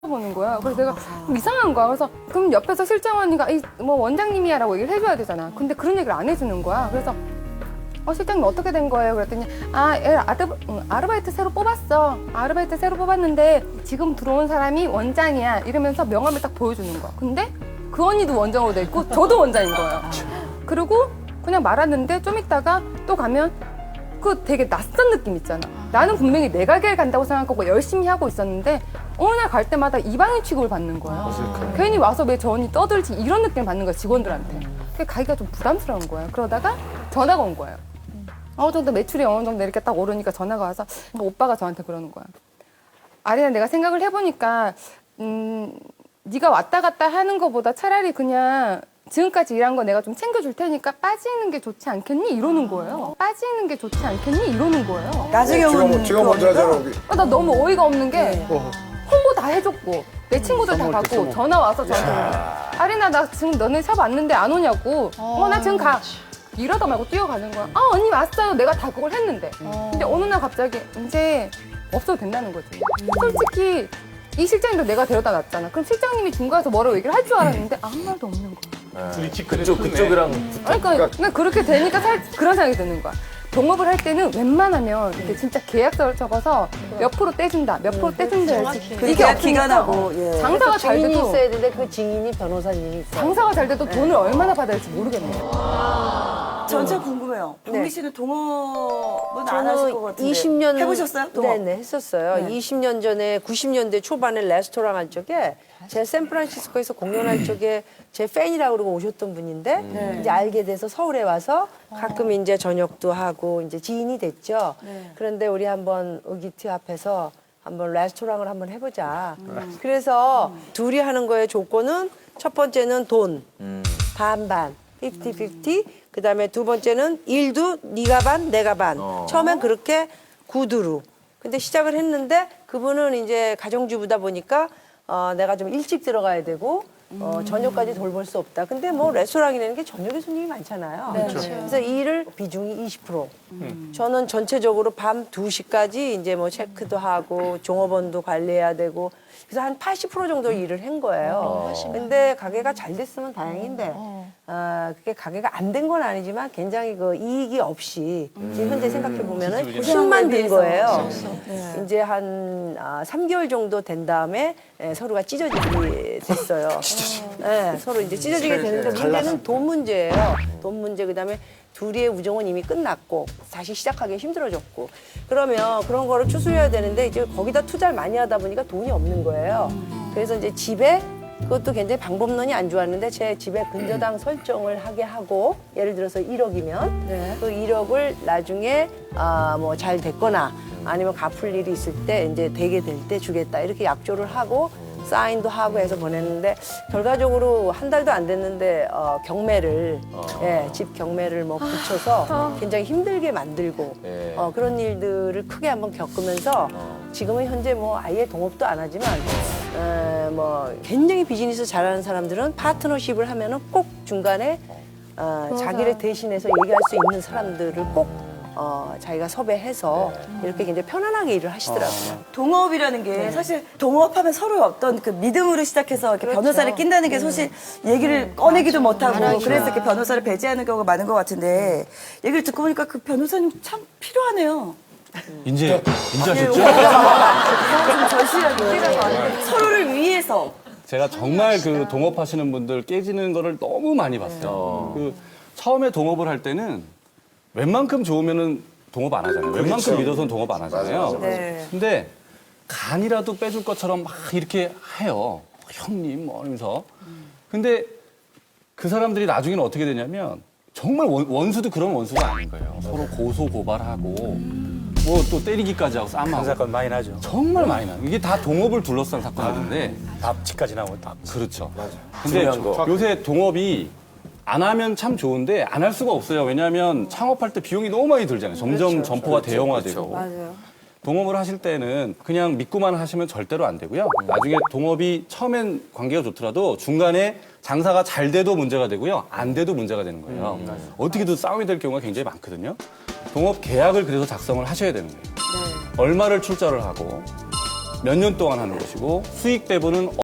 보는 거야. 그래서 내가 좀 이상한 거야. 그래서 그럼 옆에서 실장 언니가 뭐 원장님이야라고 얘기를 해줘야 되잖아. 근데 그런 얘기를 안 해주는 거야. 그래서 실장님 어떻게 된 거예요? 그랬더니 아르바이트 새로 뽑았어. 아르바이트 새로 뽑았는데 지금 들어온 사람이 원장이야. 이러면서 명함을 딱 보여주는 거야. 근데 그 언니도 원장으로 돼 있고 저도 원장인 거예요. 그리고 그냥 말았는데 좀 있다가 또 가면 그 되게 낯선 느낌 있잖아. 나는 분명히 내 가게를 간다고 생각하고 열심히 하고 있었는데 어느 날 갈 때마다 이방인 취급을 받는 거야. 괜히 와서 왜 저 언니 떠들지 이런 느낌을 받는 거야, 직원들한테. 그게 가기가 좀 부담스러운 거야. 그러다가 전화가 온 거예요. 어느 정도 매출이 어느 정도 이렇게 딱 오르니까 전화가 와서 오빠가 저한테 그러는 거야. 아리나, 내가 생각을 해보니까 네가 왔다 갔다 하는 것보다 차라리 그냥 지금까지 일한 거 내가 좀 챙겨줄 테니까 빠지는 게 좋지 않겠니? 이러는 거예요. 빠지는 게 좋지 않겠니? 이러는 거예요. 나중에 오는 지금 먼저 하잖아, 우리. 나 너무 어이가 없는 게 홍보 다 해줬고 내 친구들 다 가고 전화 와서 저한테 아리나, 나 지금 너네 샵 왔는데 안 오냐고. 나 지금 가. 이러다 말고 뛰어가는 거야. 언니 왔어요. 내가 다 그걸 했는데. 근데 어느 날 갑자기 이제 없어도 된다는 거지. 솔직히 이 실장님도 내가 데려다 놨잖아. 그럼 실장님이 중간에서 뭐라고 얘기를 할 줄 알았는데 아무 말도 없는 거야. 그쪽이랑 그러니까 그렇게 되니까 그런 생각이 드는 거야. 동업을 할 때는 웬만하면 이렇게 진짜 계약서를 적어서 몇 프로 떼준다, 몇 프로 떼준다 해야지. 그 계약 기간하고 장사가 잘 증인이 돼도 있어야 되는데 그 증인이 변호사님이 있어요. 장사가 잘 돼도 돈을 얼마나 받아야 할지 모르겠네. 전체 궁금해요. 박미 씨는 동업은 안 하실 것 같은데 20년 해보셨어요? 동업? 네네 했었어요. 네. 20년 전에 90년대 초반에 레스토랑 할 적에 제 샌프란시스코에서 공연할 적에 제 팬이라고 그러고 오셨던 분인데 이제 알게 돼서 서울에 와서 가끔 이제 저녁도 하고 이제 지인이 됐죠. 그런데 우리 한번 의기투 앞에서 한번 레스토랑을 한번 해보자. 그래서 둘이 하는 거의 조건은 첫 번째는 돈 반반 50-50. 그다음에 두 번째는 일도 네가 반 내가 반. 처음엔 그렇게 구두로. 근데 시작을 했는데 그분은 이제 가정주부다 보니까 내가 좀 일찍 들어가야 되고 저녁까지 돌볼 수 없다. 근데 뭐 레스토랑이라는 게 저녁에 손님이 많잖아요. 그래서 일을 비중이 20%. 저는 전체적으로 밤 2시까지 이제 뭐 체크도 하고 종업원도 관리해야 되고 그래서 한 80% 정도 일을 한 거예요. 근데 가게가 잘 됐으면 다행인데 그게 가게가 안 된 건 아니지만 굉장히 그 이익이 없이 지금 현재 생각해 보면은 힘만 든 거예요. 이제 한 3개월 정도 된 다음에 서로가 찢어지게 됐어요. 네, 서로 이제 찢어지게 되는데 문제는 돈 문제예요. 돈 문제 그다음에 둘이의 우정은 이미 끝났고 다시 시작하기 힘들어졌고 그러면 그런 거를 추스려야 되는데 이제 거기다 투자를 많이 하다 보니까 돈이 없는 거예요. 그래서 이제 집에 그것도 굉장히 방법론이 안 좋았는데 제 집에 근저당 설정을 하게 하고 예를 들어서 1억이면 그 1억을 나중에 뭐 잘 됐거나 아니면 갚을 일이 있을 때 이제 되게 될 때 주겠다 이렇게 약조를 하고 사인도 하고 해서 보냈는데 결과적으로 한 달도 안 됐는데 경매를 집 경매를 뭐 붙여서 굉장히 힘들게 만들고 그런 일들을 크게 한번 겪으면서 지금은 현재 뭐 아예 동업도 안 하지만 뭐 굉장히 비즈니스 잘하는 사람들은 파트너십을 하면은 꼭 중간에 자기를 대신해서 얘기할 수 있는 사람들을 꼭 자기가 섭외해서 이렇게 굉장히 편안하게 일을 하시더라고요. 동업이라는 게 사실 동업하면 서로의 어떤 그 믿음으로 시작해서 이렇게 변호사를 낀다는 게 사실 얘기를 꺼내기도 못하고 그래서 이렇게 변호사를 배제하는 경우가 많은 것 같은데 얘기를 듣고 보니까 그 변호사님 참 필요하네요. 이제 하셨죠? 좀 절실하게 서로를 위해서 제가 정말 그 동업하시는 분들 깨지는 거를 너무 많이 봤어요. 그 처음에 동업을 할 때는 웬만큼 좋으면은 동업 안 하잖아요. 웬만큼 믿어서는 동업 안 하잖아요. 네. 근데 간이라도 빼줄 것처럼 막 이렇게 해요. 형님 뭐 이러면서. 근데 그 사람들이 나중에는 어떻게 되냐면 정말 원수도 그런 원수가 아닌 거예요. 서로 고소 고발하고 뭐 또 때리기까지 하고 그런 싸움하고. 사건 많이 나죠. 정말 많이 나요. 이게 다 동업을 둘러싼 사건인데. 납치까지 나오고 납. 그렇죠. 근데 요새 동업이 안 하면 참 좋은데 안 할 수가 없어요. 왜냐하면 창업할 때 비용이 너무 많이 들잖아요. 점점 점포가 대형화되고. 맞아요. 동업을 하실 때는 그냥 믿고만 하시면 절대로 안 되고요. 나중에 동업이 처음엔 관계가 좋더라도 중간에 장사가 잘 돼도 문제가 되고요. 안 돼도 문제가 되는 거예요. 어떻게든 싸움이 될 경우가 굉장히 많거든요. 동업 계약을 그래서 작성을 하셔야 되는 거예요. 얼마를 출자를 하고 몇 년 동안 하는 것이고 수익 배분은